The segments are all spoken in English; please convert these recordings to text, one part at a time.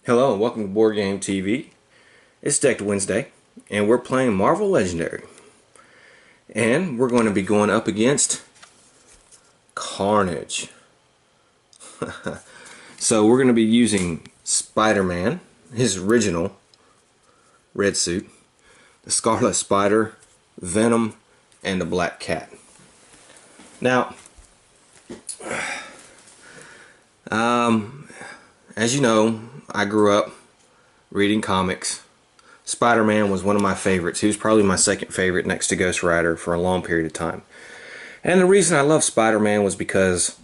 Hello and welcome to Boardgame TV. It's Decked Wednesday and we're playing Marvel Legendary. And we're going to be going up against Carnage. So we're going to be using Spider-Man, his original red suit, the Scarlet Spider, Venom, and the Black Cat. Now, as you know, I grew up reading comics. Spider-Man was one of my favorites. He was probably my second favorite next to Ghost Rider for a long period of time. And the reason I love Spider-Man was because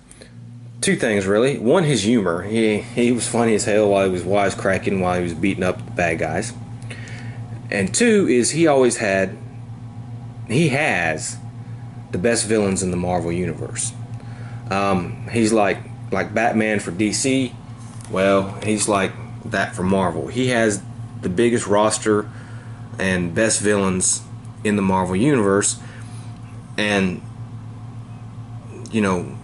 two things really. One, his humor. He was funny as hell while he was wisecracking, while he was beating up the bad guys. And two is he has the best villains in the Marvel Universe. He's like Batman for DC. Well, he's like that for Marvel. He has the biggest roster and best villains in the Marvel Universe. And, you know,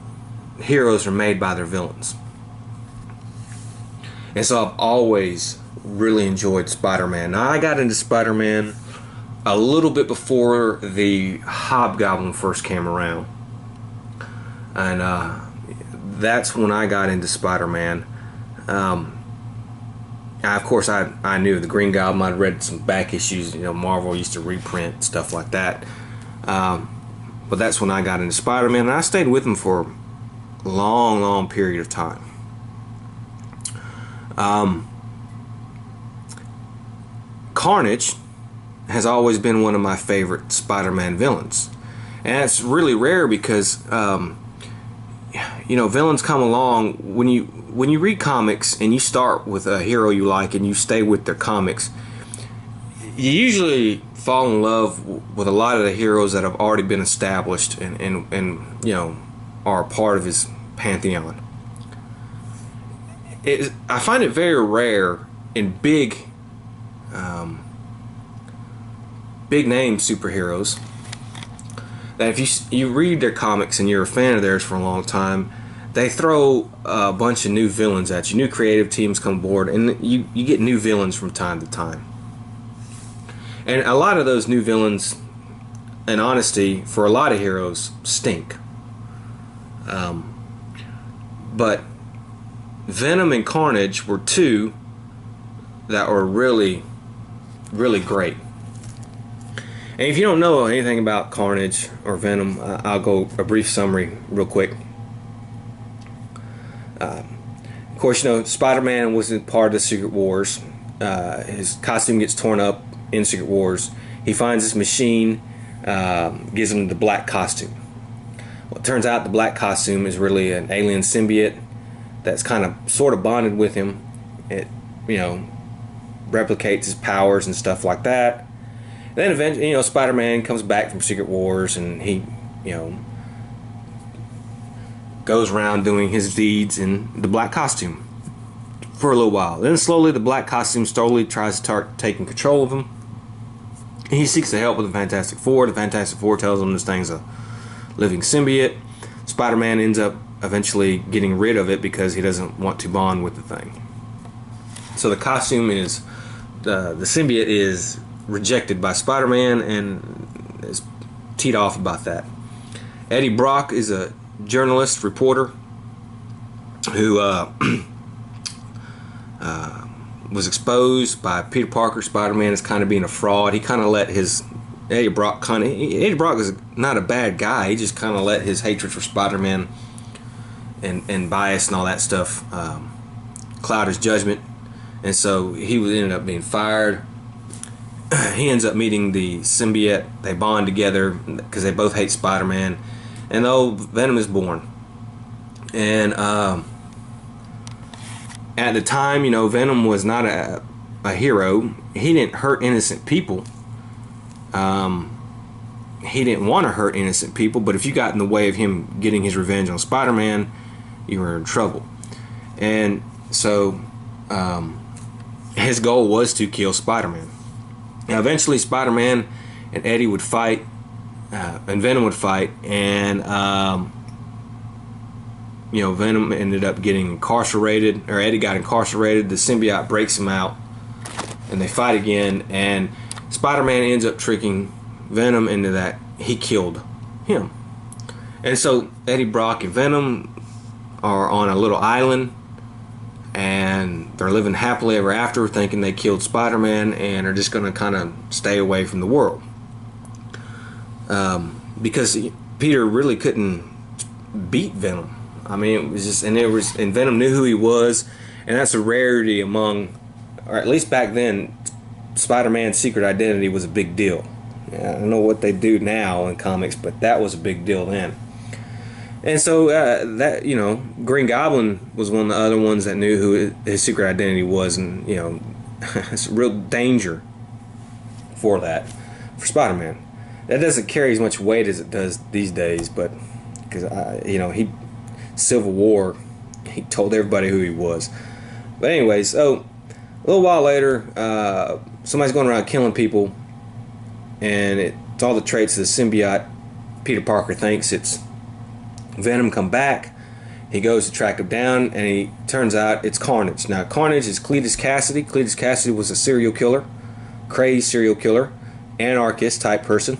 heroes are made by their villains. And so I've always really enjoyed Spider-Man. Now, I got into Spider-Man a little bit before the Hobgoblin first came around. And that's when I got into Spider-Man. Of course, I knew the Green Goblin. I'd read some back issues. You know, Marvel used to reprint stuff like that. But that's when I got into Spider-Man, and I stayed with him for a long period of time. Carnage has always been one of my favorite Spider-Man villains, and it's really rare because you know, villains come along when you read comics and you start with a hero you like and you stay with their comics. You usually fall in love with a lot of the heroes that have already been established and you know, are a part of his pantheon. I find it very rare in big name superheroes that if you read their comics and you're a fan of theirs for a long time, they throw a bunch of new villains at you. New creative teams come aboard, and you get new villains from time to time. And a lot of those new villains, in honesty, for a lot of heroes, stink. But Venom and Carnage were two that were really great. And if you don't know anything about Carnage or Venom, I'll go a brief summary real quick. Of course, you know, Spider-Man was a part of the Secret Wars. His costume gets torn up in Secret Wars. He finds this machine, gives him the black costume. Well, it turns out the black costume is really an alien symbiote that's kind of sort of bonded with him. It, you know, replicates his powers and stuff like that. Then eventually, you know, Spider-Man comes back from Secret Wars and he, you know, goes around doing his deeds in the black costume for a little while. Then slowly the black costume slowly tries to start taking control of him. And he seeks the help of the Fantastic Four. The Fantastic Four tells him this thing's a living symbiote. Spider-Man ends up eventually getting rid of it because he doesn't want to bond with the thing. So the costume is, the symbiote is rejected by Spider-Man and is teed off about that. Eddie Brock is a journalist, reporter who was exposed by Peter Parker, Spider-Man, as kind of being a fraud. He kind of let his Eddie Brock is not a bad guy. He just kind of let his hatred for Spider-Man and bias and all that stuff cloud his judgment, and so he ended up being fired. He ends up meeting the symbiote. They bond together because they both hate Spider-Man. And Venom is born. And at the time, you know, Venom was not a hero. He didn't hurt innocent people. He didn't want to hurt innocent people, but if you got in the way of him getting his revenge on Spider-Man, you were in trouble. And so his goal was to kill Spider-Man. Now, eventually, Spider-Man and Eddie would fight, and Venom would fight, and Venom ended up getting incarcerated, or Eddie got incarcerated. The symbiote breaks him out, and they fight again. And Spider-Man ends up tricking Venom into that he killed him. And so Eddie Brock and Venom are on a little island, and they're living happily ever after, thinking they killed Spider-Man, and are just going to kind of stay away from the world. Because Peter really couldn't beat Venom. I mean, it was just, and Venom knew who he was, and that's a rarity among, or at least back then, Spider-Man's secret identity was a big deal. I don't know what they do now in comics, but that was a big deal then. And so Green Goblin was one of the other ones that knew who his secret identity was, and it's a real danger for Spider-Man. That doesn't carry as much weight as it does these days, but because Civil War, he told everybody who he was. But anyways, so a little while later, somebody's going around killing people, and it's all the traits of the symbiote. Peter Parker thinks it's Venom come back. He goes to track him down, and he turns out it's Carnage. Now, Carnage is Cletus Cassidy. Cletus Cassidy was a serial killer, crazed serial killer, anarchist type person.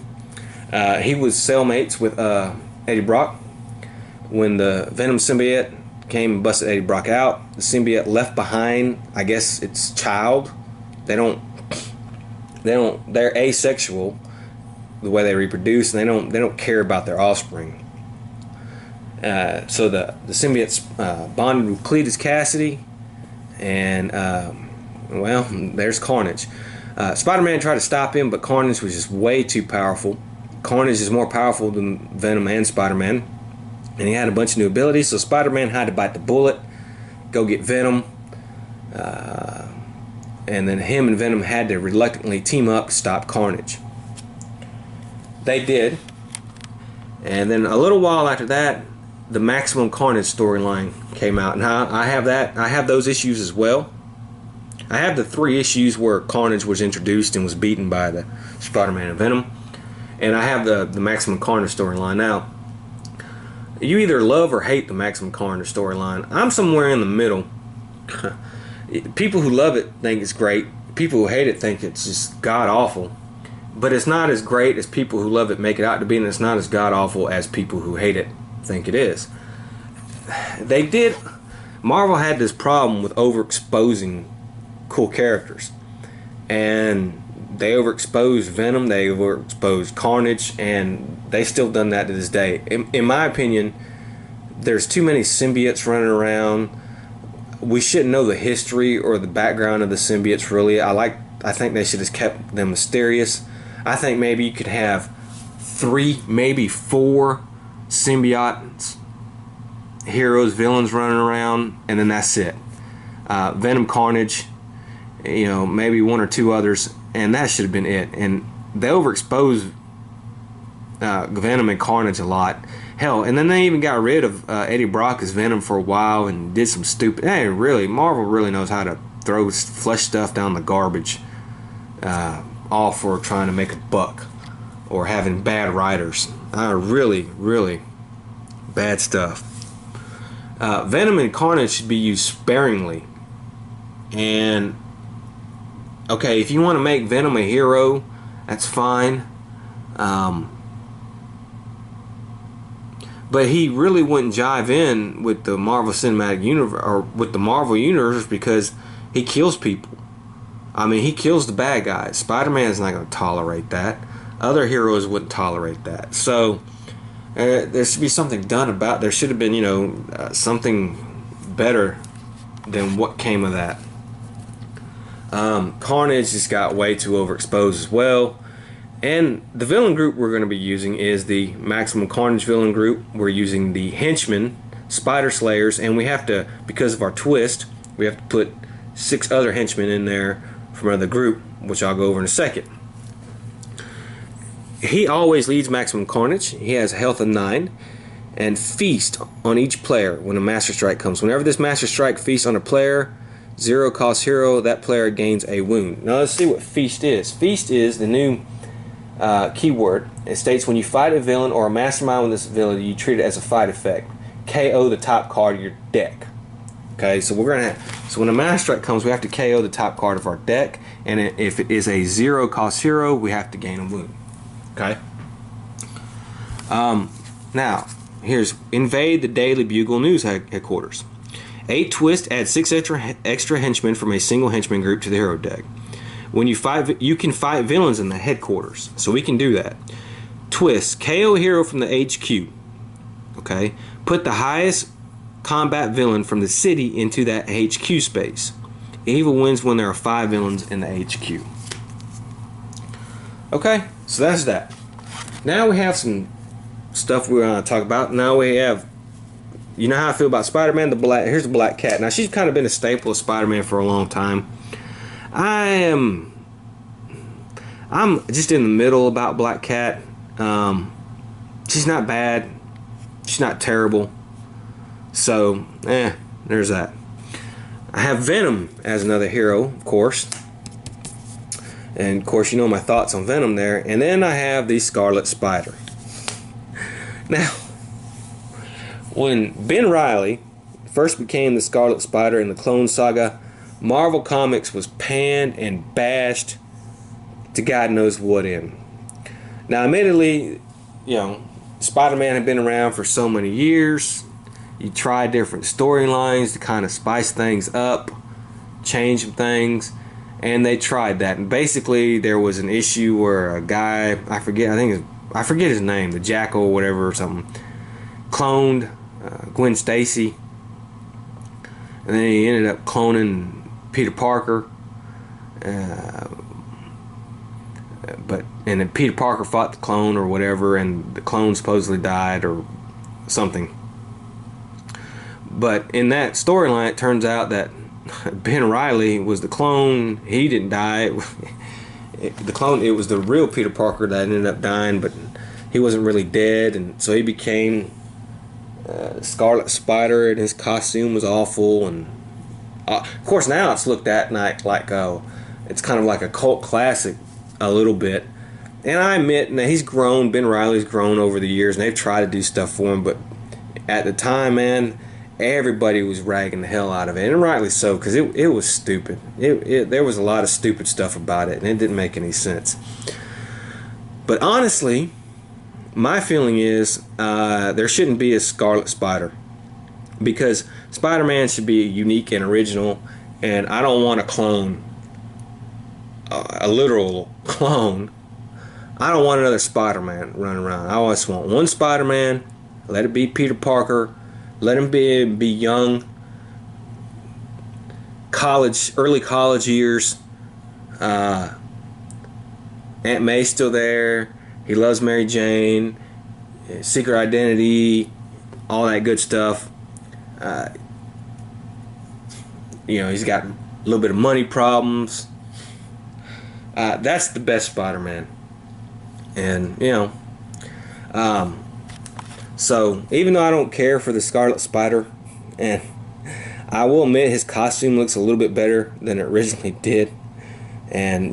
He was cellmates with Eddie Brock. When the Venom symbiote came and busted Eddie Brock out, the symbiote left behind, I guess, its child. They're asexual the way they reproduce, and they don't care about their offspring. So the symbiotes bonded with Cletus Cassidy, and there's Carnage. Spider-Man tried to stop him, but Carnage was just way too powerful. Carnage is more powerful than Venom and Spider-Man, and he had a bunch of new abilities. So Spider-Man had to bite the bullet, go get Venom, and then him and Venom had to reluctantly team up to stop Carnage. They did, and then a little while after that, the Maximum Carnage storyline came out. Now I have those issues as well. I have the 3 issues where Carnage was introduced and was beaten by the Spider-Man and Venom, and I have the Maximum Carnage storyline. Now, you either love or hate the Maximum Carnage storyline. I'm somewhere in the middle. People who love it think it's great. People who hate it think it's just god awful. But it's not as great as people who love it make it out to be, and it's not as god awful as people who hate it think it is. Marvel had this problem with overexposing cool characters, and they overexposed Venom, they overexposed Carnage, and they still done that to this day. In my opinion, there's too many symbiotes running around. We shouldn't know the history or the background of the symbiotes really. I think they should have kept them mysterious. I think maybe you could have 3, maybe 4 symbiotes, heroes, villains running around, and then that's it. Venom, Carnage, maybe 1 or 2 others, and that should have been it. And they overexposed Venom and Carnage a lot. Hell, and then they even got rid of Eddie Brock as Venom for a while and did some stupid. Hey, really, Marvel really knows how to throw flesh stuff down the garbage, all for trying to make a buck or having bad writers. Really, really bad stuff. Venom and Carnage should be used sparingly. And okay, if you want to make Venom a hero, that's fine. But he really wouldn't jive in with the Marvel Cinematic Universe or with the Marvel Universe because he kills people. I mean, he kills the bad guys. Spider-Man's not going to tolerate that. Other heroes wouldn't tolerate that. So there should be something done about. There should have been, something better than what came of that. Carnage just got way too overexposed as well. And the villain group we're going to be using is the Maximum Carnage villain group. We're using the Henchmen, Spider Slayers, and we have to, because of our twist, we have to put 6 other henchmen in there from another group, which I'll go over in a second. He always leads Maximum Carnage. He has a health of 9 and feast on each player when a Master Strike comes. Whenever this Master Strike feasts on a player, 0 cost hero, that player gains a wound. Now let's see what feast is. Feast is the new keyword. It states when you fight a villain or a mastermind with this ability, you treat it as a fight effect. KO the top card of your deck. Okay, so we're gonna have, so when a Mass Strike comes, we have to KO the top card of our deck, and if it is a 0 cost hero, we have to gain a wound. Okay. Now here's invade the Daily Bugle News headquarters. 8 twist, add 6 extra henchmen from a single henchman group to the hero deck. When you fight, you can fight villains in the headquarters, so we can do that. Twist, KO hero from the HQ. Okay, put the highest combat villain from the city into that HQ space. Evil wins when there are 5 villains in the HQ. Okay, so that's that. Now we have some stuff we're going to talk about. Now we have, you know how I feel about Spider-Man. Here's the Black Cat. Now she's kind of been a staple of Spider-Man for a long time. I'm just in the middle about Black Cat. She's not bad. She's not terrible. So, there's that. I have Venom as another hero, of course. And, of course, you know my thoughts on Venom there. And then I have the Scarlet Spider. Now, when Ben Reilly first became the Scarlet Spider in the Clone Saga, Marvel Comics was panned and bashed to God knows what end. Now, admittedly, you know, Spider-Man had been around for so many years. You try different storylines to kind of spice things up, change some things, and they tried that. And basically, there was an issue where a guy, I forget his name, the Jackal or whatever or something, cloned Gwen Stacy, and then he ended up cloning Peter Parker. And then Peter Parker fought the clone or whatever, and the clone supposedly died or something. But in that storyline, it turns out that Ben Reilly was the clone. He didn't die. It was the real Peter Parker that ended up dying, but he wasn't really dead, and so he became Scarlet Spider, and his costume was awful. And of course, now it's looked at like it's kind of like a cult classic a little bit. And I admit, now he's grown. Ben Reilly's grown over the years, and they've tried to do stuff for him, but at the time, man, everybody was ragging the hell out of it, and rightly so, because it was stupid. There was a lot of stupid stuff about it, and it didn't make any sense. But honestly, my feeling is there shouldn't be a Scarlet Spider, because Spider-Man should be unique and original, and I don't want a clone, a literal clone. I don't want another Spider-Man running around. I always want one Spider-Man. Let it be Peter Parker. Let him be young, early college years. Aunt May's still there. He loves Mary Jane. Secret identity, all that good stuff. He's got a little bit of money problems. That's the best Spider-Man. And, so even though I don't care for the Scarlet Spider, and I will admit his costume looks a little bit better than it originally did, and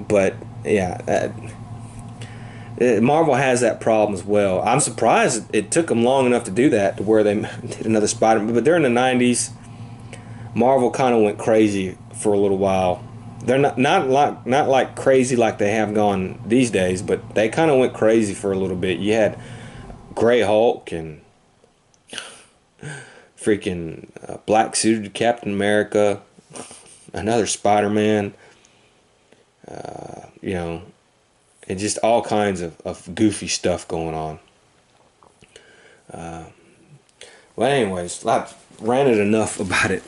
but yeah, Marvel has that problem as well. I'm surprised it took them long enough to do that, to where they did another Spider-Man. But during the 90s, Marvel kind of went crazy for a little while. They're not like crazy like they have gone these days, but they kind of went crazy for a little bit. You had Grey Hulk and freaking black suited Captain America, another Spider-Man, and just all kinds of goofy stuff going on. Well, anyways, I've ranted enough about it.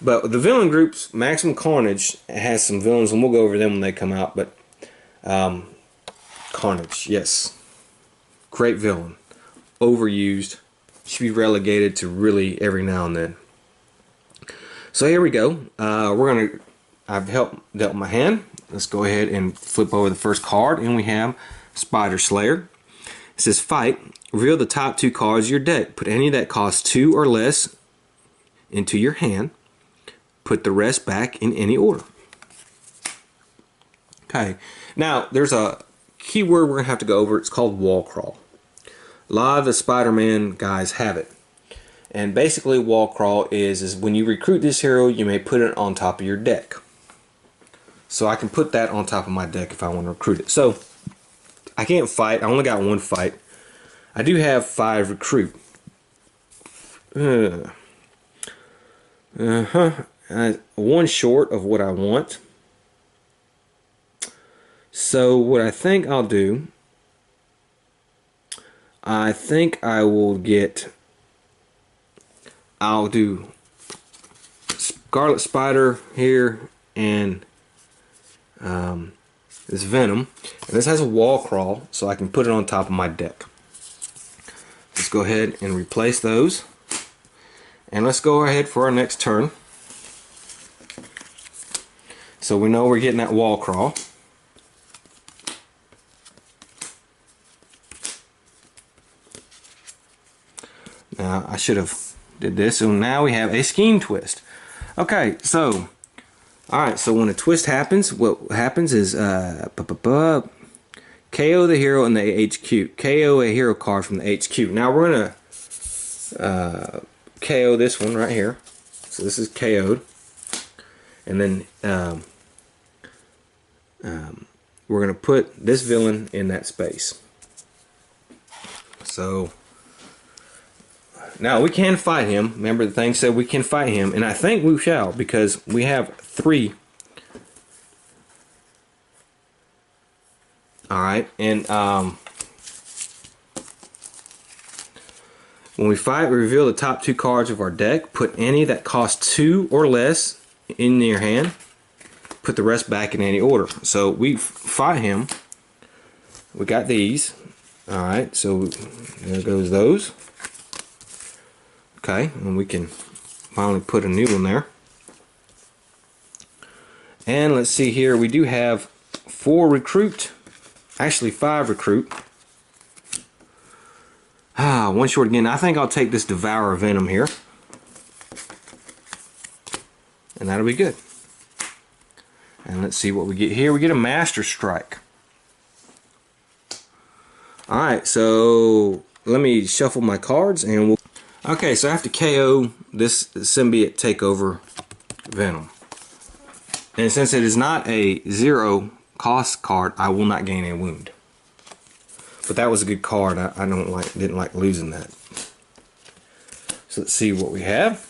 But the villain groups, Maximum Carnage has some villains, and we'll go over them when they come out. But Carnage, yes, great villain, overused, should be relegated to really every now and then. So here we go. I've dealt my hand. Let's go ahead and flip over the first card, and we have Spider Slayer. It says fight. Reveal the top 2 cards of your deck. Put any that cost 2 or less into your hand. Put the rest back in any order. Okay. Now, there's a key word we're going to have to go over. It's called wall crawl. A lot of the Spider-Man guys have it. And basically wall crawl is when you recruit this hero, you may put it on top of your deck. So I can put that on top of my deck if I want to recruit it. So I can't fight. I only got one fight. I do have 5 recruit. One short of what I want. So what I think I'll do, I think I will get, I'll do Scarlet Spider here and this Venom. And this has a wall crawl, so I can put it on top of my deck. Let's go ahead and replace those. And let's go ahead for our next turn. So we know we're getting that wall crawl. Now I should have did this. So now we have a scheme twist. Okay, so alright, so when a twist happens, what happens is KO the hero in the HQ. KO a hero card from the HQ. Now we're gonna KO this one right here. So this is KO'd. And then we're gonna put this villain in that space. So now we can fight him. Remember, the thing said we can fight him, and I think we shall, because we have 3. Alright, and when we fight, we reveal the top 2 cards of our deck. Put any that cost 2 or less in your hand. Put the rest back in any order. So we fight him. We got these. Alright, so there goes those. Okay, and we can finally put a new one there. And let's see here, we do have 4 recruit, actually 5 recruit. One short again. I think I'll take this Devour Venom here. And that'll be good. And let's see what we get here. We get a Master Strike. Alright, so let me shuffle my cards and we'll... Okay, so I have to KO this Symbiote Takeover Venom. And since it is not a 0 cost card, I will not gain a wound. But that was a good card. I didn't like losing that. So let's see what we have.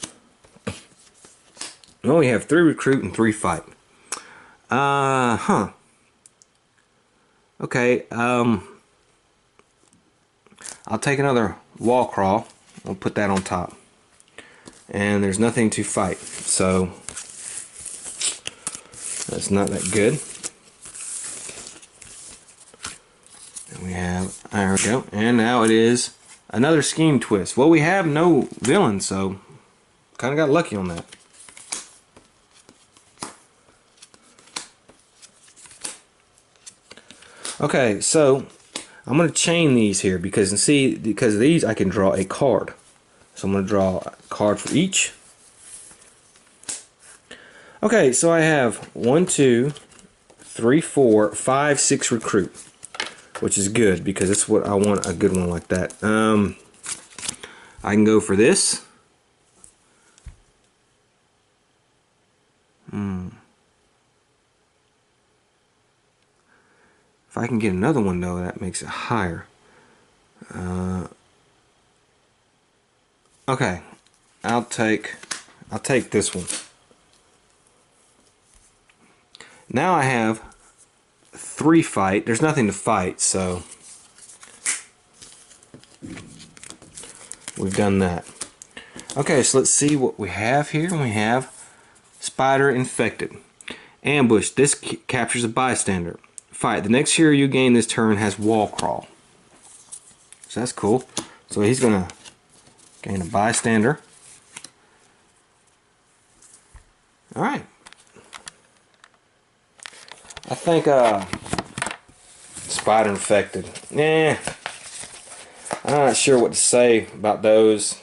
Well, we have 3 recruit and 3 fight. Okay, I'll take another wall crawl. I'll put that on top. And there's nothing to fight, so that's not that good. And we have, there we go. And now it is another scheme twist. Well, we have no villain, so kind of got lucky on that. Okay, so I'm going to chain these here because of these I can draw a card. So I'm going to draw a card for each. Okay, so I have 1, 2, 3, 4, 5, 6 recruit, which is good because that's what I want, a good one like that. I can go for this. If I can get another one though, that makes it higher. Okay, I'll take this one. Now I have 3 fight. There's nothing to fight, so we've done that. Okay, so let's see what we have here. We have Spider Infected. Ambush. This captures a bystander. Fight. The next hero you gain this turn has wall crawl. So that's cool. So he's gonna gain a bystander. Alright. I think Spider Infected. I'm not sure what to say about those.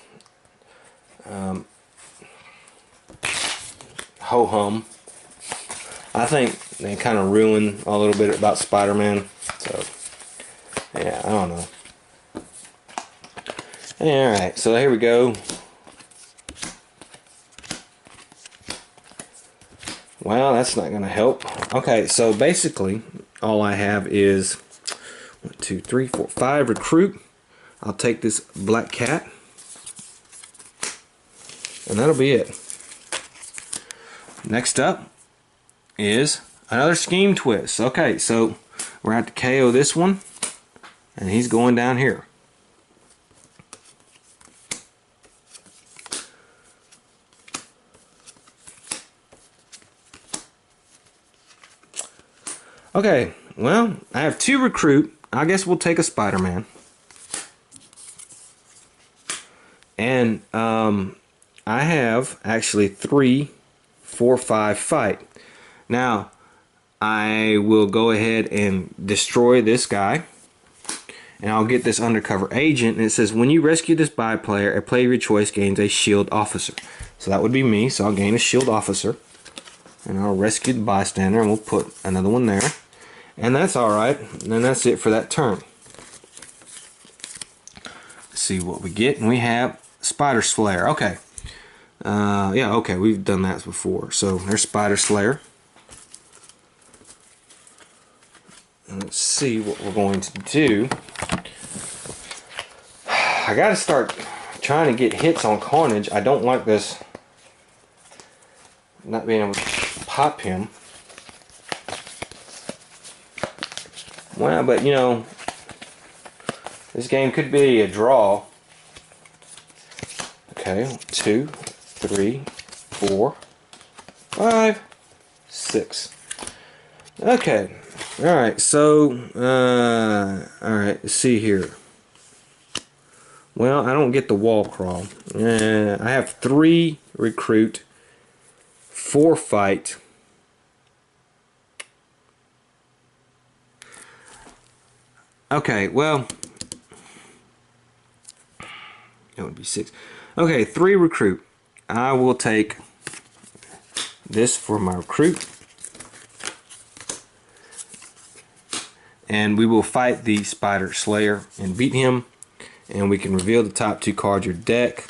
Ho hum. I think they kind of ruin a little bit about Spider-Man. So, yeah, I don't know. Alright, so here we go. Well, that's not going to help. Okay, so basically, all I have is 1, 2, 3, 4, 5 recruit. I'll take this black cat, and that'll be it. Next up is another scheme twist. Okay, so we're going to have to KO this one, and he's going down here. Okay, well, I have 2 recruit. I guess we'll take a Spider-Man. And I have actually 3, 4, 5 fight. Now, I will go ahead and destroy this guy. And I'll get this undercover agent. And it says, when you rescue this by player, a player of your choice gains a shield officer. So that would be me. So I'll gain a shield officer. And I'll rescue the bystander. And we'll put another one there. And that's alright. And that's it for that turn. Let's see what we get. And we have Spider Slayer. Okay. Yeah, okay. We've done that before. So there's Spider Slayer. And let's see what we're going to do. I gotta start trying to get hits on Carnage. I don't like this not being able to pop him. Well, but you know, this game could be a draw. Okay, 2, 3, 4, 5, 6. Okay, alright, so, alright, let's see here. Well, I don't get the wall crawl. I have 3 recruit, 4 fight. Okay, well, that would be 6. Okay, 3 recruit. I will take this for my recruit. And we will fight the Spider Slayer and beat him. And we can reveal the top 2 cards of your deck.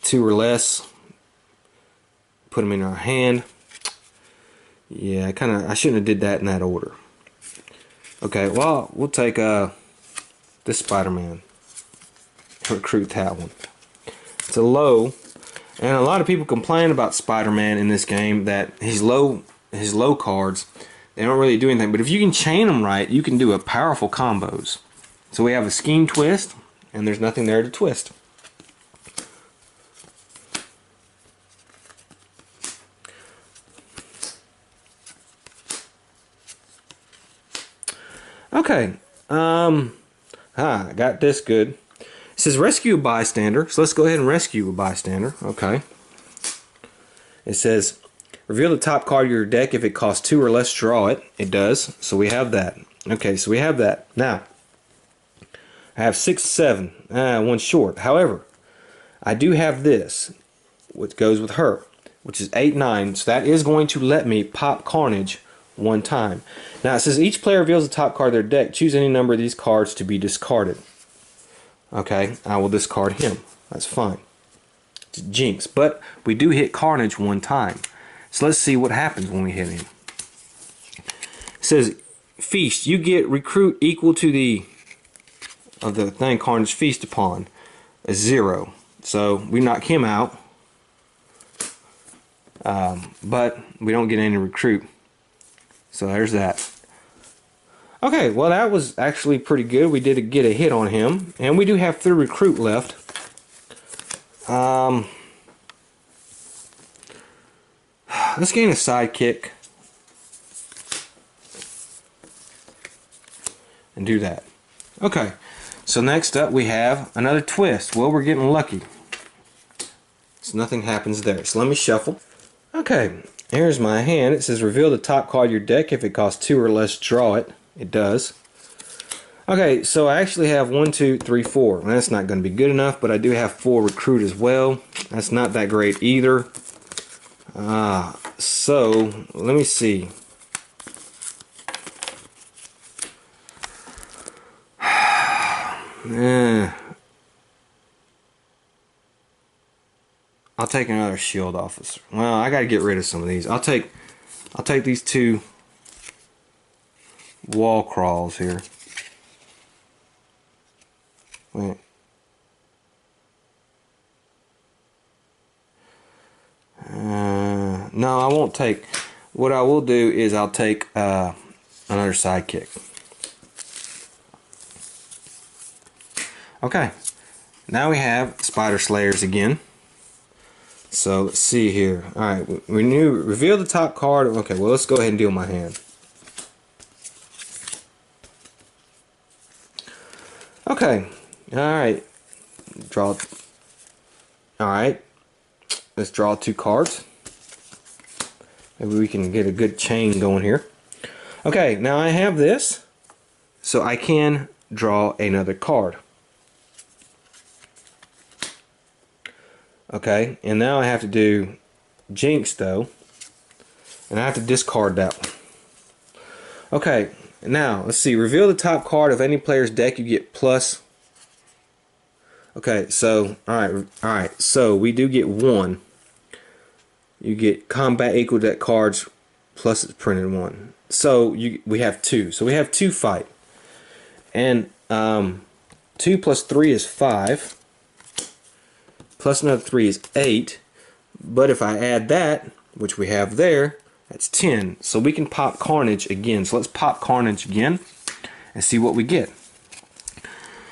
2 or less. Put them in our hand. Yeah, I shouldn't have did that in that order. Okay, well, we'll take this Spider-Man. Recruit that one. It's a low, and a lot of people complain about Spider-Man in this game that his low cards, they don't really do anything. But if you can chain them right, you can do a powerful combos. So we have a scheme twist, and there's nothing there to twist. Okay, I got this good. It says rescue a bystander, so let's go ahead and rescue a bystander. Okay. It says reveal the top card of your deck. If it costs 2 or less, draw it. It does, so we have that. Okay, so we have that. Now, I have 6, 7, 1 short. However, I do have this, which goes with her, which is 8, 9, so that is going to let me pop Carnage 1 time. Now it says each player reveals the top card of their deck. Choose any number of these cards to be discarded. Okay, I will discard him. That's fine. It's Jinx, but we do hit Carnage 1 time. So let's see what happens when we hit him. It says feast. You get recruit equal to the thing Carnage feast upon is 0. So we knock him out, but we don't get any recruit. So there's that. Okay, well that was actually pretty good. We did get a hit on him, and we do have 3 recruit left. Let's gain a sidekick and do that. Okay, so next up we have another twist. Well, we're getting lucky, so nothing happens there. So let me shuffle. Okay, here's my hand. It says reveal the top card of your deck. If it costs 2 or less, draw it. It does. Okay, so I actually have 1, 2, 3, 4. That's not going to be good enough, but I do have 4 recruit as well. That's not that great either. So let me see. take another shield officer. Well, I gotta get rid of some of these. I'll take these 2 wall crawls here. Wait. No, I won't take. What I will do is I'll take another sidekick. Okay, now we have Spider Slayers again. So let's see here. Alright, reveal the top card. Okay, well, let's go ahead and deal my hand. Okay, alright. Draw. Alright, let's draw 2 cards. Maybe we can get a good chain going here. Okay, now I have this, so I can draw another card. Okay, and now I have to do Jinx though, and I have to discard that one. Okay, now let's see. Reveal the top card of any player's deck. You get plus. Okay, so all right. So we do get 1. You get combat equal deck cards plus it's printed 1. So we have 2. So we have 2 fight, and 2 plus 3 is 5. Plus another 3 is 8, but if I add that, which we have there, that's 10. So we can pop Carnage again. So let's pop Carnage again and see what we get.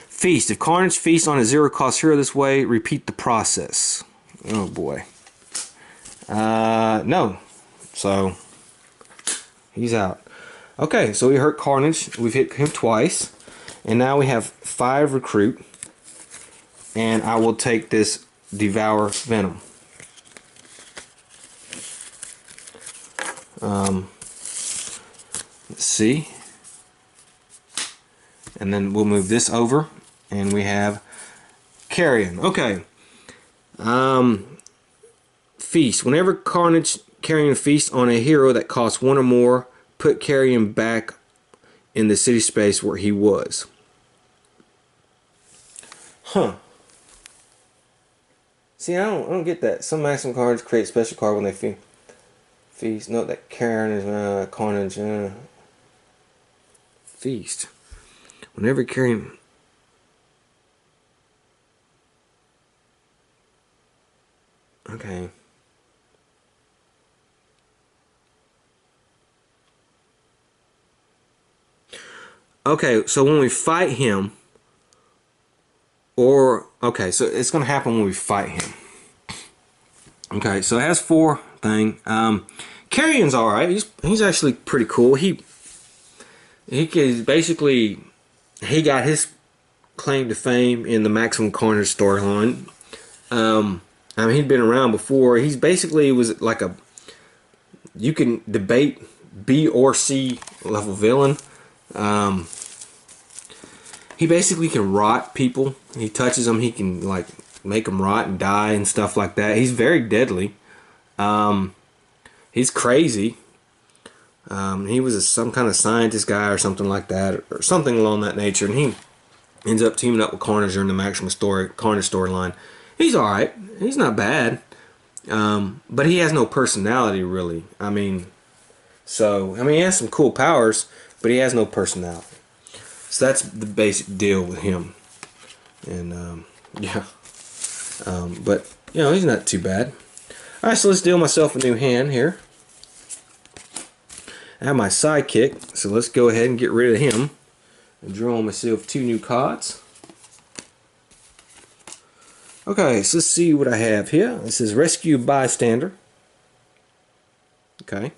Feast. If Carnage feasts on a 0-cost hero this way, repeat the process. Oh boy. No. So he's out. Okay, so we hurt Carnage. We've hit him twice, and now we have 5 recruit, and I will take this Devour Venom. Let's see, and then we'll move this over, and we have Carrion. Okay. Feast. Whenever Carrion feasts on a hero that costs 1 or more, put Carrion back in the city space where he was. Huh. See, I don't get that. Some maximum cards create special card when they feast. Note that Carrion is Carnage. Feast. Whenever Carrion. Okay. Okay, so when we fight him, okay, so it's gonna happen when we fight him. Okay, so it has 4 thing. Carrion's all right. He's actually pretty cool. He basically got his claim to fame in the Maximum Carnage storyline. I mean, he'd been around before. He's basically was like you can debate B or C level villain. He basically can rot people. He touches them, he can like make them rot and die and stuff like that. He's very deadly. He's crazy. He was some kind of scientist guy or something like that, or something along that nature, and he ends up teaming up with Carnage during the Maximum Carnage storyline. He's all right. He's not bad, but he has no personality really. I mean, he has some cool powers, but he has no personality. So that's the basic deal with him, and yeah. But you know, he's not too bad. All right, so let's deal myself a new hand here. I have my sidekick, so let's go ahead and get rid of him and draw myself 2 new cards. Okay, so let's see what I have here. This is Rescue Bystander. Okay.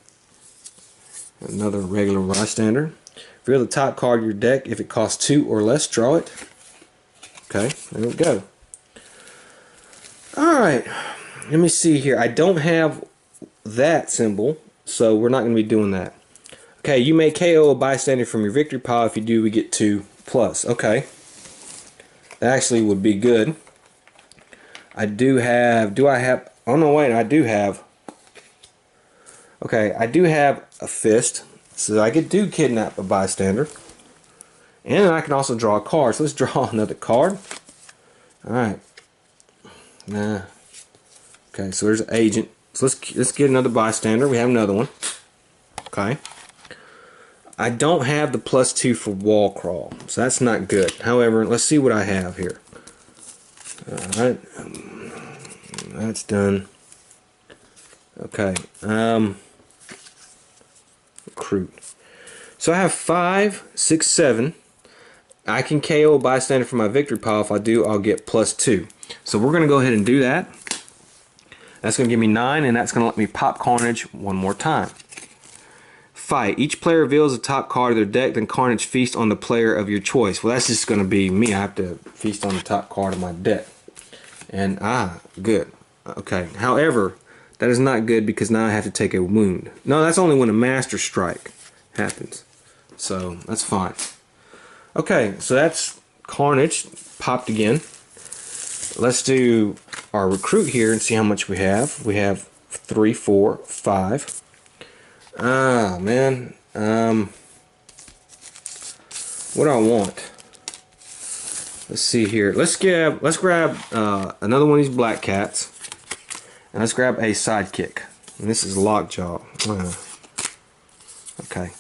Another regular bystander. Reveal the top card of your deck. If it costs 2 or less, draw it. Okay, there we go. Alright, let me see here. I don't have that symbol, so we're not going to be doing that. Okay, you may KO a bystander from your victory pile. If you do, we get 2+. Okay. That actually would be good. I do have, oh no wait, I do have, okay, I do have a fist, so I could do kidnap a bystander, and I can also draw a card. So let's draw another card. Alright, nah, Okay, so there's an agent. So let's get another bystander. We have another one. Okay. I don't have the +2 for wall crawl, so that's not good. However, let's see what I have here. Alright. That's done. Okay. Recruit. So I have 5, 6, 7. I can KO a bystander from my victory pile. If I do, I'll get +2. So we're going to go ahead and do that. That's going to give me 9, and that's going to let me pop Carnage one more time. Fight. Each player reveals the top card of their deck, then Carnage feast on the player of your choice. Well, that's just going to be me. I have to feast on the top card of my deck. And, good. Okay. However, that is not good because now I have to take a wound. No, that's only when a Master Strike happens. So, that's fine. Okay, so that's Carnage popped again. Let's do our recruit here and see how much we have. We have 3, 4, 5. Ah, man. What do I want? Let's see here. Let's grab another one of these black cats, and let's grab a sidekick. And this is Lockjaw. Okay.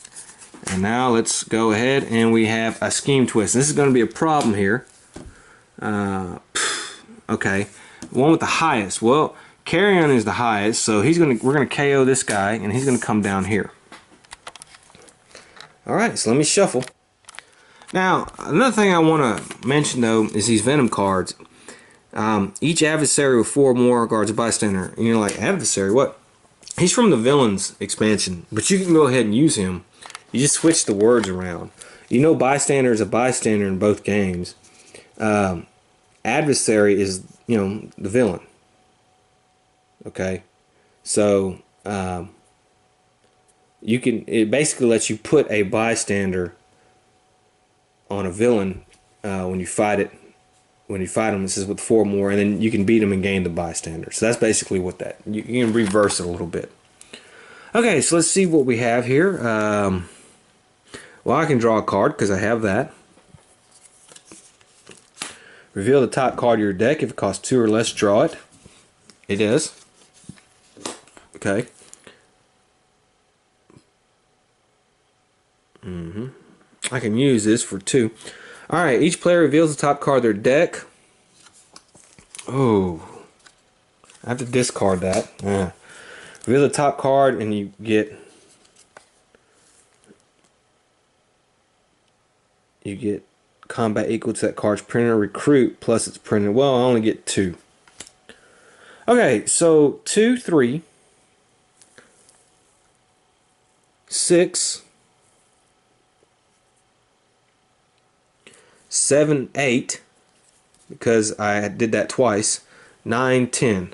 And now let's go ahead and we have a Scheme Twist. This is going to be a problem here. Okay, one with the highest. Well, Carrion is the highest, so we're gonna KO this guy, and he's gonna come down here. All right, so let me shuffle. Now, another thing I want to mention though is these Venom cards. Each adversary with 4 or more guards a bystander. And you're like, adversary? What? He's from the Villains expansion, but you can go ahead and use him. You just switch the words around. You know, bystander is a bystander in both games. Adversary is, you know, the villain. Okay, so it basically lets you put a bystander on a villain when you fight it. When you fight him, this is with 4 more, and then you can beat him and gain the bystander. So that's basically what that. You can reverse it a little bit. Okay, so let's see what we have here. Well, I can draw a card because I have that. Reveal the top card of your deck. If it costs 2 or less, draw it. It is. Okay. I can use this for 2. Alright, each player reveals the top card of their deck. Oh. I have to discard that. Yeah. Reveal the top card and you get combat equal to that card's printer. Recruit plus its printer. Well, I only get 2. Okay, so 2, 3, 6, 7, 8, because I did that twice. 9, 10.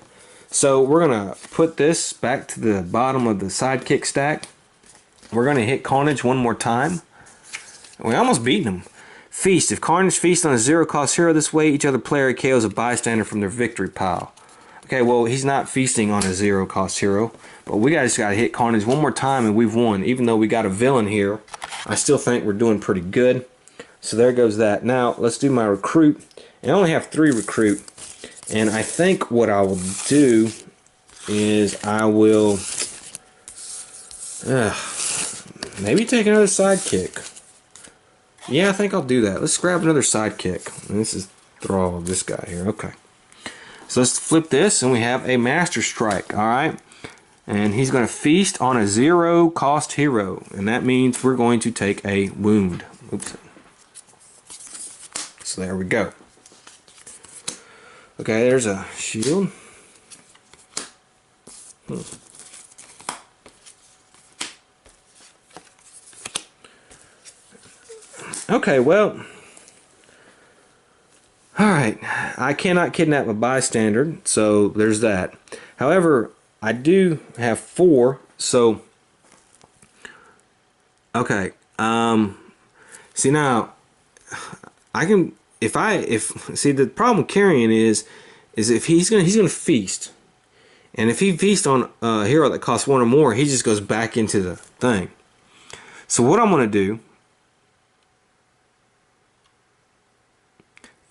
So we're gonna put this back to the bottom of the sidekick stack. We're gonna hit Carnage one more time. We almost beat him. Feast. If Carnage feasts on a 0-cost hero this way, each other player KOs a bystander from their victory pile. Okay, well, he's not feasting on a 0-cost hero, but we just got to hit Carnage one more time and we've won. Even though we got a villain here, I still think we're doing pretty good. So there goes that. Now, let's do my recruit. And I only have 3 recruit. And I think what I will do is I will maybe take another sidekick. Yeah, I think I'll do that. Let's grab another sidekick. And this is throw this guy here. Okay. So let's flip this and we have a Master Strike. Alright. And he's going to feast on a 0-cost hero. And that means we're going to take a wound. Oops. So there we go. Okay, there's a shield. Okay, well, alright, I cannot kidnap a bystander, so there's that. However, I do have 4, so, okay, see now, I can, see the problem with carrying is if he's gonna feast, and if he feasts on a hero that costs 1 or more, he just goes back into the thing. So what I'm gonna do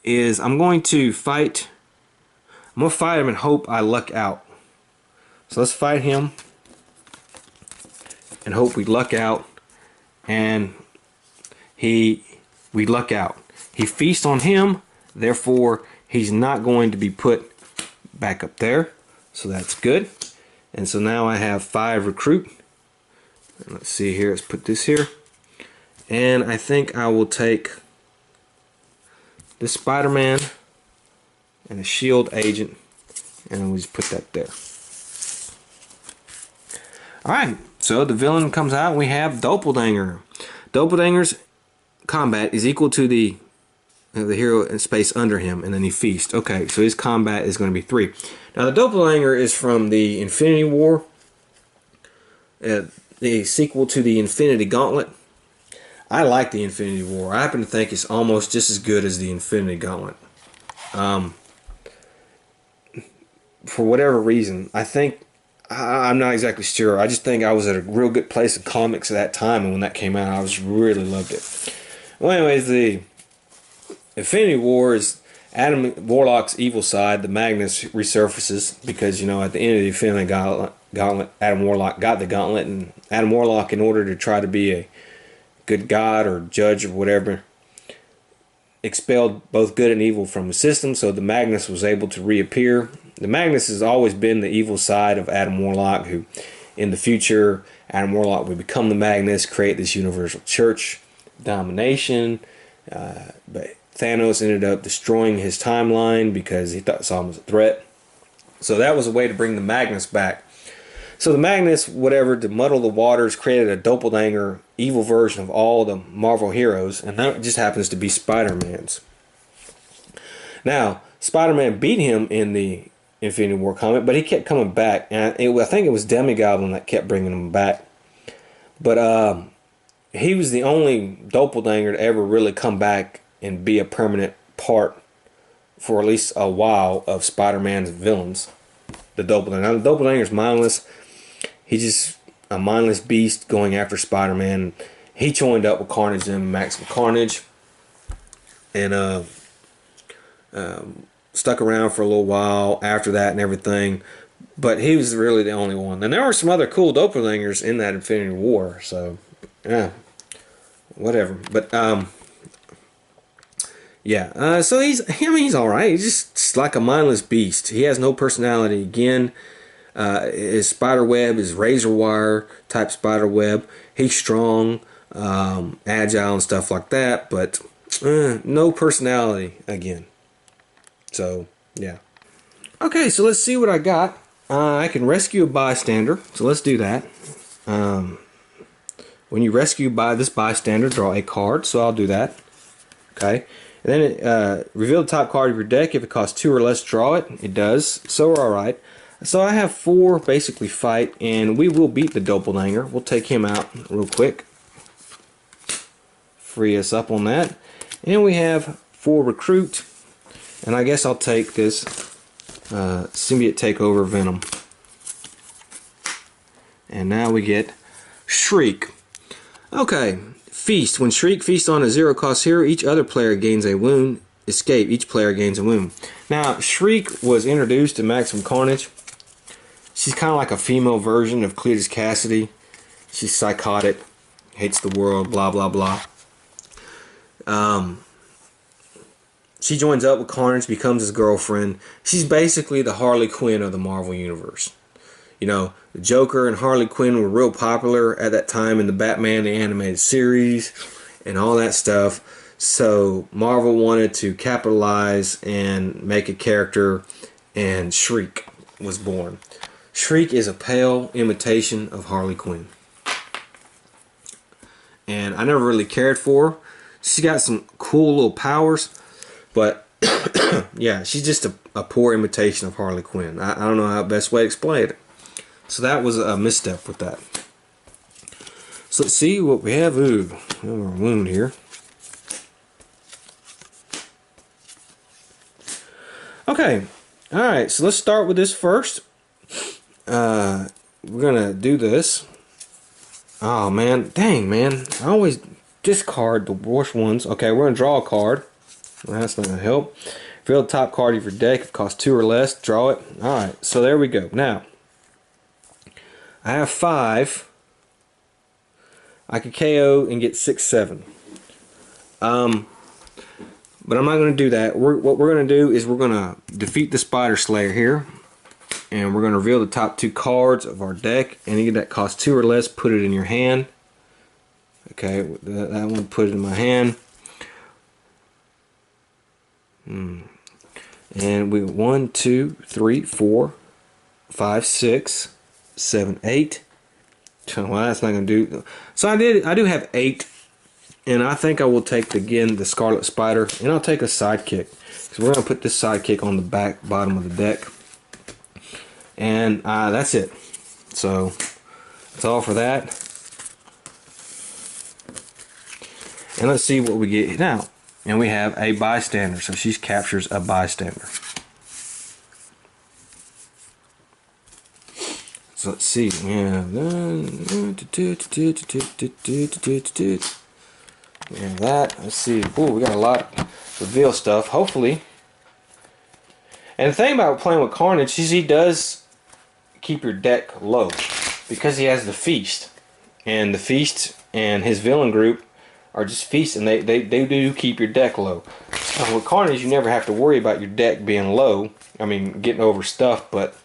is I'm going to fight him and hope I luck out. So let's fight him and hope we luck out. And we luck out. He feasts on him, therefore he's not going to be put back up there. So that's good. And so now I have 5 recruit. And let's see here, let's put this here. And I think I will take this Spider-Man and a shield agent, and we'll just put that there. Alright, so the villain comes out, and we have Doppelganger. Doppelganger's combat is equal to the hero in space under him, and then he feasts. Okay, so his combat is going to be 3. Now the Doppelganger is from the Infinity War, the sequel to the Infinity Gauntlet. I like the Infinity War. I happen to think it's almost just as good as the Infinity Gauntlet. For whatever reason, I think, I'm not exactly sure. I just think I was at a real good place in comics at that time, and when that came out, I was really loved it. Well, anyways, the Infinity War is Adam Warlock's evil side. The Magnus resurfaces because, you know, at the end of the Infinity Gauntlet, Adam Warlock got the gauntlet, and Adam Warlock, in order to try to be a good god or judge or whatever, expelled both good and evil from the system, so the Magnus was able to reappear. The Magnus has always been the evil side of Adam Warlock, who in the future Adam Warlock would become the Magnus, create this universal church domination, but Thanos ended up destroying his timeline because he saw him as a threat. So that was a way to bring the Magnus back. So the Magnus, whatever, to muddle the waters, created a doppelganger, evil version of all the Marvel heroes, and that just happens to be Spider-Man's. Now, Spider-Man beat him in the Infinity War comic, but he kept coming back, and I think it was Demi-Goblin that kept bringing him back. But he was the only doppelganger to ever really come back and be a permanent part for at least a while of Spider-Man's villains. The doppelganger. Now, the doppelganger's mindless. He's just a mindless beast going after Spider-Man. He joined up with Carnage and Maximum Carnage, and stuck around for a little while after that and everything. But he was really the only one. And there were some other cool doppelgangers in that Infinity War. So, yeah, whatever. But yeah. So he's all right. He's just like a mindless beast. He has no personality. Again. His spider web is razor wire type spider web. He's strong, agile and stuff like that, but no personality again. So yeah. Okay, so let's see what I got. I can rescue a bystander, so let's do that. When you rescue this bystander, draw a card, so I'll do that. Okay. And then reveal the top card of your deck. If it costs 2 or less, draw it. It does, so we're alright. So I have 4 basically fight, and we will beat the doppelganger. We'll take him out real quick. Free us up on that. And we have 4 recruit. And I guess I'll take this symbiote takeover Venom. And now we get Shriek. Okay, feast. When Shriek feasts on a 0-cost hero, each other player gains a wound. Escape. Each player gains a wound. Now, Shriek was introduced in Maximum Carnage. She's kind of like a female version of Cletus Cassidy. She's psychotic, hates the world, blah, blah, blah. She joins up with Carnage, becomes his girlfriend. She's basically the Harley Quinn of the Marvel Universe. You know, the Joker and Harley Quinn were real popular at that time in the Batman the Animated Series and all that stuff. So Marvel wanted to capitalize and make a character, and Shriek was born. Shriek is a pale imitation of Harley Quinn. And I never really cared for her. She's got some cool little powers, but yeah, she's just a poor imitation of Harley Quinn. I don't know how the best way to explain it. So that was a misstep with that. So let's see what we have. Ooh, we have our wound here. Okay, alright, so let's start with this first. We're gonna do this. Oh man, dang man, I always discard the worst ones. Okay, we're gonna draw a card. That's not gonna help. Reveal the top card of your deck. If it costs 2 or less, draw it. Alright, so there we go. Now, I have 5. I could KO and get 6, 7. But I'm not going to do that. What we're going to do is we're going to defeat the Spider Slayer here. And we're going to reveal the top 2 cards of our deck. Any that costs 2 or less, put it in your hand. Okay, that one, put it in my hand. And we 1, 2, 3, 4, 5, 6, 7, 8. Well, that's not going to do. So I do have 8. And I think I will take, again, the Scarlet Spider. And I'll take a Sidekick. So we're going to put this Sidekick on the bottom of the deck. And that's it. So that's all for that. And let's see what we get now. And we have a Bystander. So she captures a Bystander. So let's see. We have that. Let's see. Ooh, we got a lot of reveal stuff. Hopefully. And the thing about playing with Carnage is he does keep your deck low because he has the Feast, and the Feast and his villain group are just feasts, and they do keep your deck low. With Carnage, you never have to worry about your deck being low. I mean, getting over stuff, but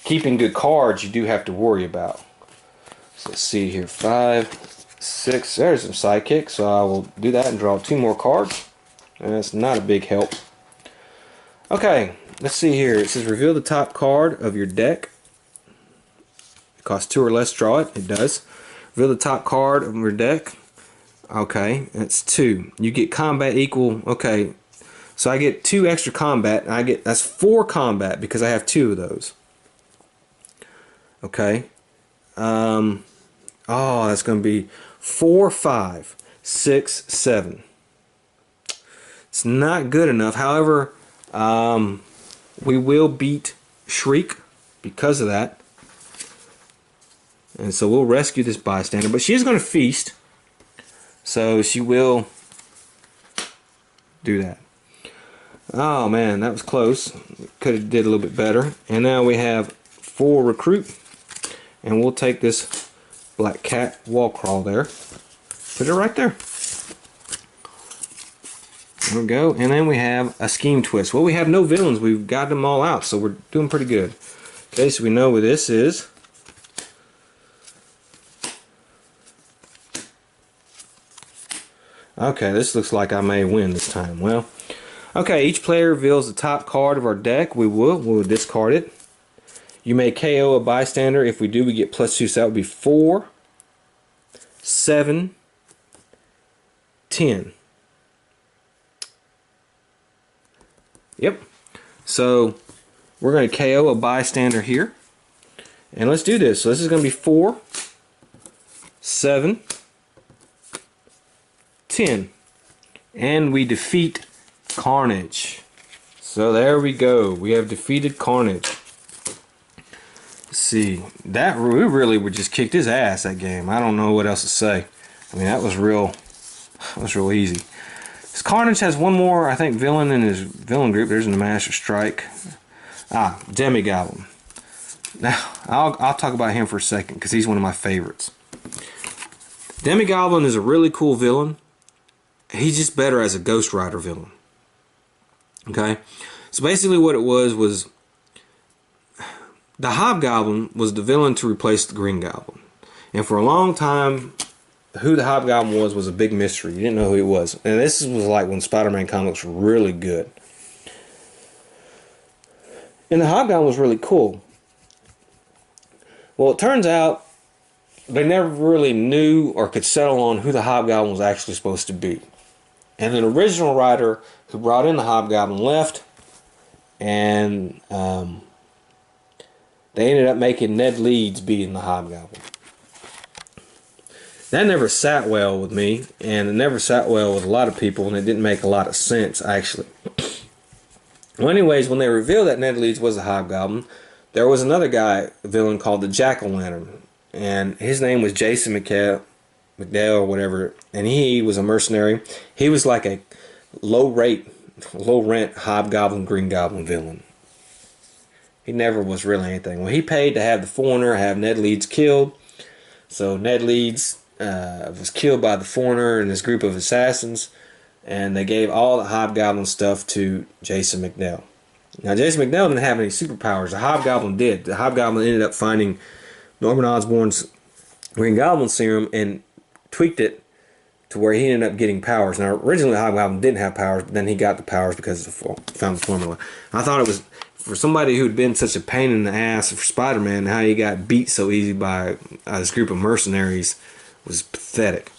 keeping good cards you do have to worry about. So let's see here, 5, 6. There's some Sidekicks, so I will do that and draw 2 more cards. And that's not a big help. Okay. Let's see here. It says reveal the top card of your deck. It costs 2 or less. Draw it. It does. Reveal the top card of your deck. Okay, that's 2. You get combat equal. Okay, so I get 2 extra combat. And that's 4 combat because I have 2 of those. Okay. Oh, that's going to be 4, 5, 6, 7. It's not good enough. However, we will beat Shriek because of that. And so we'll rescue this Bystander. But she is going to feast. So she will do that. Oh man, that was close. Could have did a little bit better. And now we have 4 recruit. And we'll take this Black Cat wall crawl there. Put it right there. There we go. And then we have a Scheme Twist. Well, we have no villains. We've got them all out, so we're doing pretty good. Okay, so we know what this is. Okay, this looks like I may win this time. Well, okay, each player reveals the top card of our deck. We'll discard it. You may KO a Bystander. If we do, we get +2, so that would be 4, 7, 10. Yep. So we're going to KO a Bystander here. And let's do this. So this is going to be 4, 7, 10. And we defeat Carnage. So there we go. We have defeated Carnage. Let's see. We really were just kicked his ass that game. I don't know what else to say. I mean, that was real easy. Carnage has one more, I think, villain in his villain group. There's the Master Strike. Demigoblin. Now, I'll talk about him for a second because he's one of my favorites. Demigoblin is a really cool villain. He's just better as a Ghost Rider villain. Okay? So basically what it was the Hobgoblin was the villain to replace the Green Goblin. And for a long time, who the Hobgoblin was a big mystery. You didn't know who he was. And this was like when Spider-Man comics were really good. And the Hobgoblin was really cool. Well, it turns out they never really knew or could settle on who the Hobgoblin was actually supposed to be. And an original writer who brought in the Hobgoblin left, and they ended up making Ned Leeds being the Hobgoblin. That never sat well with me, and it never sat well with a lot of people, and it didn't make a lot of sense, actually. Well, anyways, when they revealed that Ned Leeds was a Hobgoblin, there was another villain called the Jack-O-Lantern, and his name was Jason McDale or whatever, and he was a mercenary. He was like a low-rent Hobgoblin, Green Goblin villain. He never was really anything. Well, he paid to have the Foreigner have Ned Leeds killed. So Ned Leeds was killed by the Foreigner and this group of assassins, and they gave all the Hobgoblin stuff to Jason McNeil. Now, Jason McNeil didn't have any superpowers. The Hobgoblin did. The Hobgoblin ended up finding Norman Osborn's Green Goblin serum and tweaked it to where he ended up getting powers. Now, originally Hobgoblin didn't have powers, but then he got the powers because he found the formula. I thought it was, for somebody who had been such a pain in the ass for Spider-Man, how he got beat so easy by this group of mercenaries was pathetic.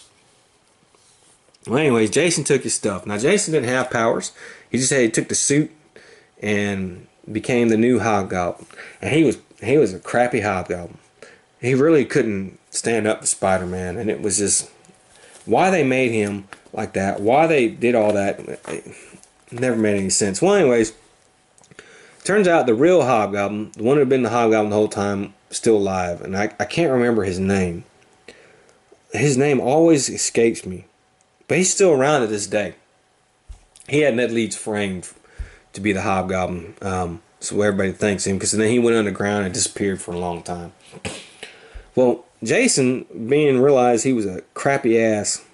Well, anyways, Jason took his stuff. Now, Jason didn't have powers. He just took the suit and became the new Hobgoblin. And he was a crappy Hobgoblin. He really couldn't stand up to Spider-Man, and it was just why they made him like that, why they did all that, it never made any sense. Well, anyways, turns out the real Hobgoblin, the one who had been the Hobgoblin the whole time, still alive, and I can't remember his name. His name always escapes me, but he's still around to this day. He had Ned Leeds framed to be the Hobgoblin, so everybody thanks him, because then he went underground and disappeared for a long time. Well, Jason, realized he was a crappy ass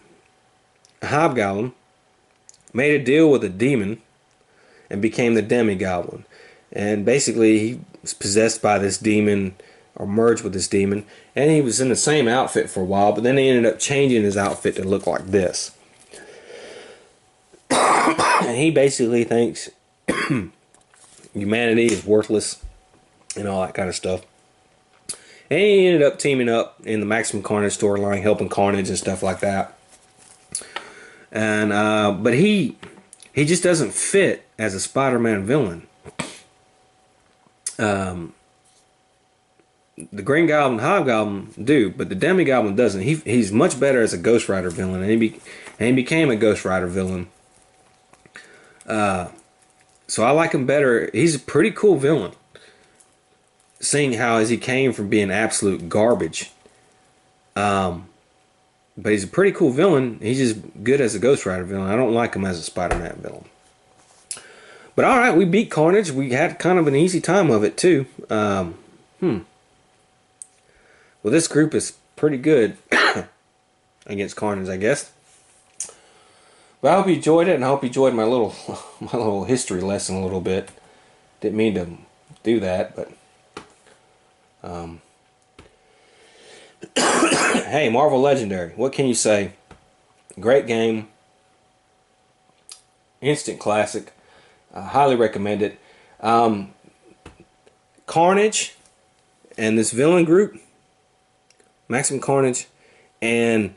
Hobgoblin, made a deal with a demon and became the Demi-Goblin. And basically, he was possessed by this demon, or merged with this demon, and he was in the same outfit for a while, but then he ended up changing his outfit to look like this. And he basically thinks humanity is worthless and all that kind of stuff. And he ended up teaming up in the Maximum Carnage storyline, helping Carnage and stuff like that. And but he just doesn't fit as a Spider-Man villain. The Green Goblin, Hobgoblin do, but the Demi-Goblin doesn't. He's much better as a Ghost Rider villain, and he became a Ghost Rider villain. So I like him better. He's a pretty cool villain, seeing how as he came from being absolute garbage. But he's a pretty cool villain. He's just good as a Ghost Rider villain. I don't like him as a Spider-Man villain. But alright, we beat Carnage. We had kind of an easy time of it too. Well, this group is pretty good against Carnage, I guess. But I hope you enjoyed it, and I hope you enjoyed my little history lesson a little bit. Didn't mean to do that, but hey, Marvel Legendary, what can you say? Great game, instant classic. I highly recommend it. Carnage and this villain group, Maximum Carnage, and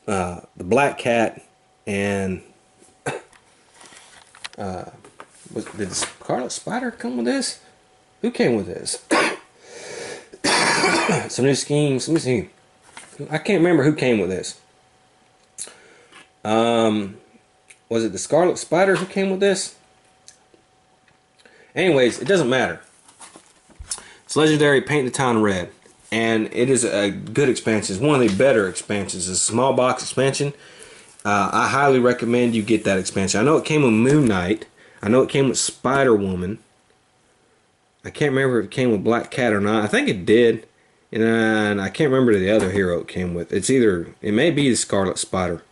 the Black Cat, and did the Scarlet Spider come with this? Who came with this? Some new schemes. Let me see. I can't remember who came with this. Was it the Scarlet Spider who came with this? Anyways, it doesn't matter. It's Legendary Paint the Town Red, and it is a good expansion. It's one of the better expansions. It's a small box expansion. I highly recommend you get that expansion. I know it came with Moon Knight. I know it came with Spider-Woman. I can't remember if it came with Black Cat or not. I think it did. And I can't remember the other hero it came with. It may be the Scarlet Spider.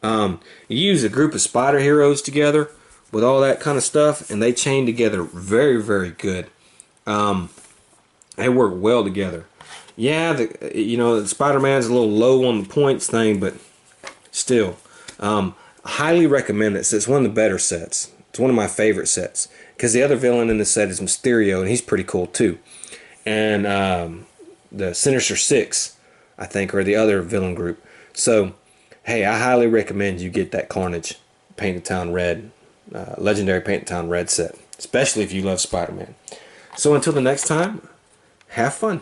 You use a group of spider heroes together with all that kind of stuff, and they chain together very, very good. They work well together. Yeah, the Spider-Man's a little low on the points thing, but still, highly recommend it. It's one of the better sets. It's one of my favorite sets, because the other villain in the set is Mysterio, and he's pretty cool too. And the Sinister Six, I think, are the other villain group. So, hey, I highly recommend you get that Carnage Paint the Town Red, Legendary Paint the Town Red set, especially if you love Spider-Man. So until the next time, have fun.